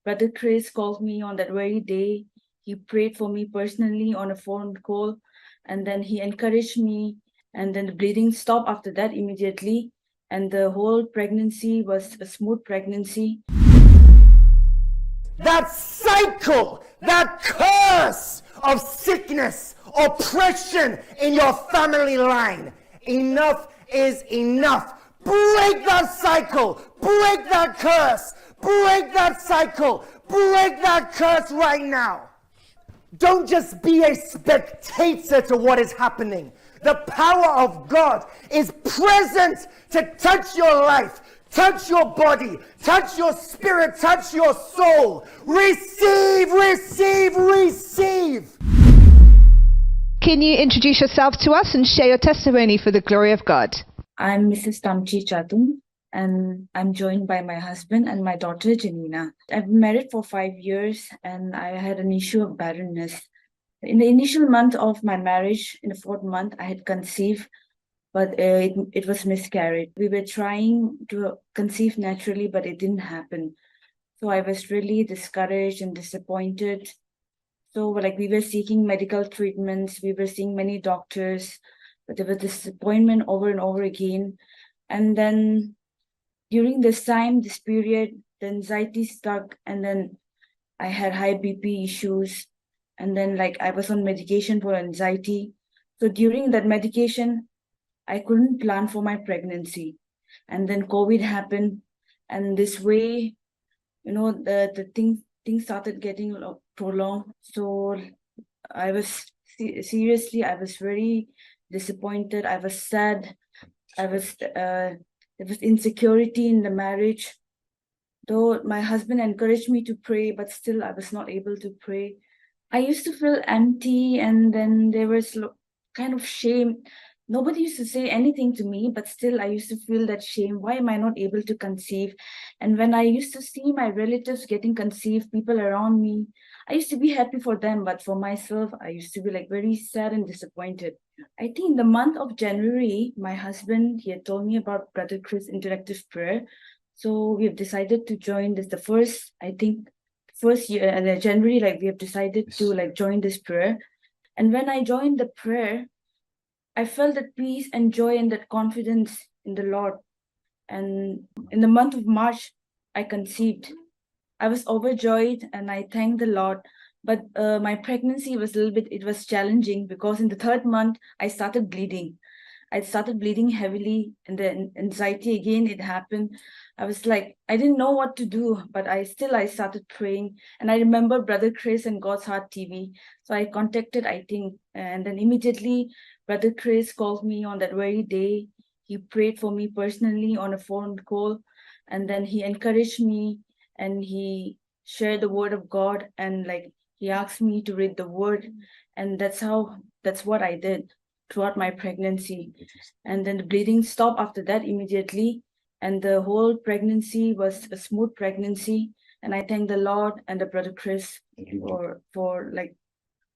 Brother Chris called me on that very day. He prayed for me personally on a phone call, and then he encouraged me, and then the bleeding stopped after that immediately, and the whole pregnancy was a smooth pregnancy. That cycle, that curse of sickness, oppression in your family line. Enough is enough. Break that cycle. Break that curse. Break that cycle. Break that curse right now. Don't just be a spectator to what is happening. The power of God is present to touch your life, touch your body, touch your spirit, touch your soul. Receive, receive, receive. Can you introduce yourself to us and share your testimony for the glory of God? I'm Mrs. Tamchi Chatum, and I'm joined by my husband and my daughter Janina. I've been married for 5 years, and I had an issue of barrenness. In the initial month of my marriage, in the 4th month, I had conceived, but it was miscarried. We were trying to conceive naturally, but it didn't happen. So I was really discouraged and disappointed. So we were seeking medical treatments, we were seeing many doctors, but there was disappointment over and over again. And then during this time, this period, the anxiety stuck, and then I had high BP issues. And then I was on medication for anxiety. So during that medication, I couldn't plan for my pregnancy. And then COVID happened. And this way, the things started getting prolonged. So I was I was very disappointed. I was sad. There was insecurity in the marriage. Though my husband encouraged me to pray, but still I was not able to pray. I used to feel empty, and then there was kind of shame. Nobody used to say anything to me, but still I used to feel that shame. Why am I not able to conceive? And when I used to see my relatives getting conceived, people around me, I used to be happy for them, but for myself, I used to be very sad and disappointed. I think in the month of January, my husband, he had told me about Brother Chris Interactive Prayer. So we have decided to join this, the first year, and January, we have decided to join this prayer. And when I joined the prayer, I felt that peace and joy and that confidence in the Lord. And in the month of March, I conceived. I was overjoyed and I thanked the Lord. But my pregnancy was it was challenging, because in the 3rd month, I started bleeding. I started bleeding heavily, and then anxiety again, it happened. I was I didn't know what to do, but I started praying. And I remember Brother Chris and God's Heart TV. So I contacted, and then immediately Brother Chris called me on that very day. He prayed for me personally on a phone call, and then he encouraged me, and he shared the word of God, and he asked me to read the word, and that's what I did throughout my pregnancy. And then the bleeding stopped after that immediately, and the whole pregnancy was a smooth pregnancy. And I thank the Lord and the Brother Chris for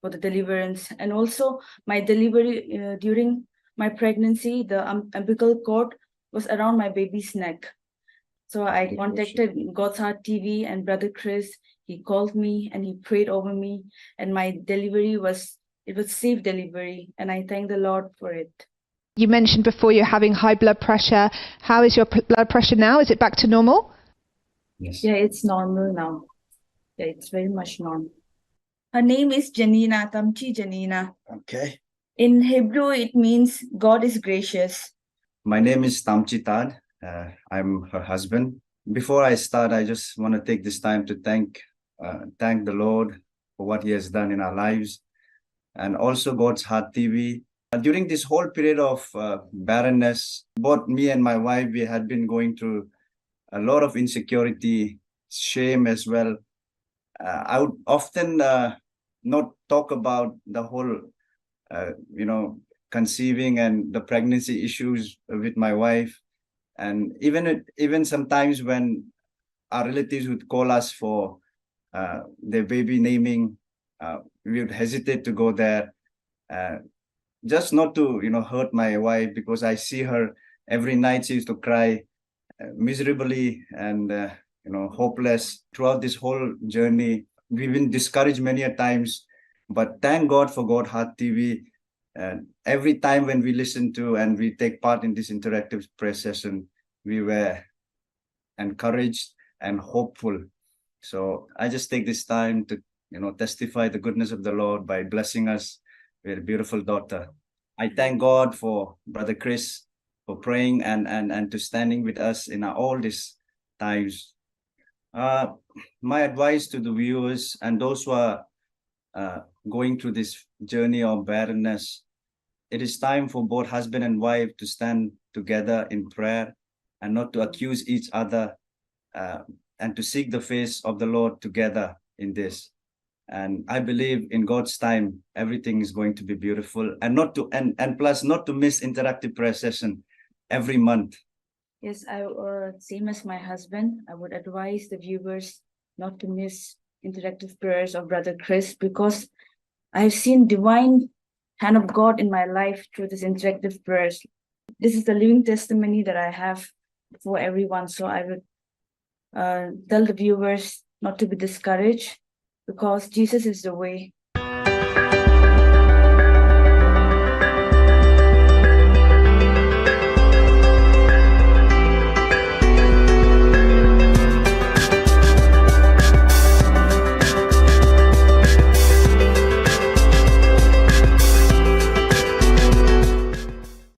the deliverance. And also my delivery, during my pregnancy, the umbilical cord was around my baby's neck. So I contacted God's Heart TV and Brother Chris. He called me and he prayed over me, and my delivery was safe delivery, and I thank the Lord for it. You mentioned before you're having high blood pressure. How is your blood pressure now? Is it back to normal? Yes. Yeah, it's normal now. Yeah, it's very much normal. Her name is Janina, Tamchi Janina. Okay. In Hebrew, it means God is gracious. My name is Tamchi Tad. I'm her husband. Before I start, I just want to take this time to thank the Lord for what He has done in our lives, and also God's Heart TV. During this whole period of barrenness, both me and my wife, we had been going through a lot of insecurity, shame as well. I would often not talk about the whole, conceiving and the pregnancy issues with my wife. And even sometimes when our relatives would call us for their baby naming, we would hesitate to go there, just not to hurt my wife, because I see her every night. She used to cry miserably, and hopeless throughout this whole journey. We've been discouraged many a times, but thank God for God Heart TV. And every time when we listen to and we take part in this interactive prayer session, we were encouraged and hopeful. So I just take this time to, testify the goodness of the Lord by blessing us with a beautiful daughter. I thank God for Brother Chris for praying and to standing with us in all these times. My advice to the viewers and those who are going through this journey of barrenness, it is time for both husband and wife to stand together in prayer and not to accuse each other, and to seek the face of the Lord together in this. And I believe in God's time, everything is going to be beautiful, and plus not to miss interactive prayer session every month. Yes, same as my husband, I would advise the viewers not to miss interactive prayers of Brother Chris, because I've seen divine hand of God in my life through this interactive prayers. This is the living testimony that I have for everyone. So I would tell the viewers not to be discouraged, because Jesus is the way.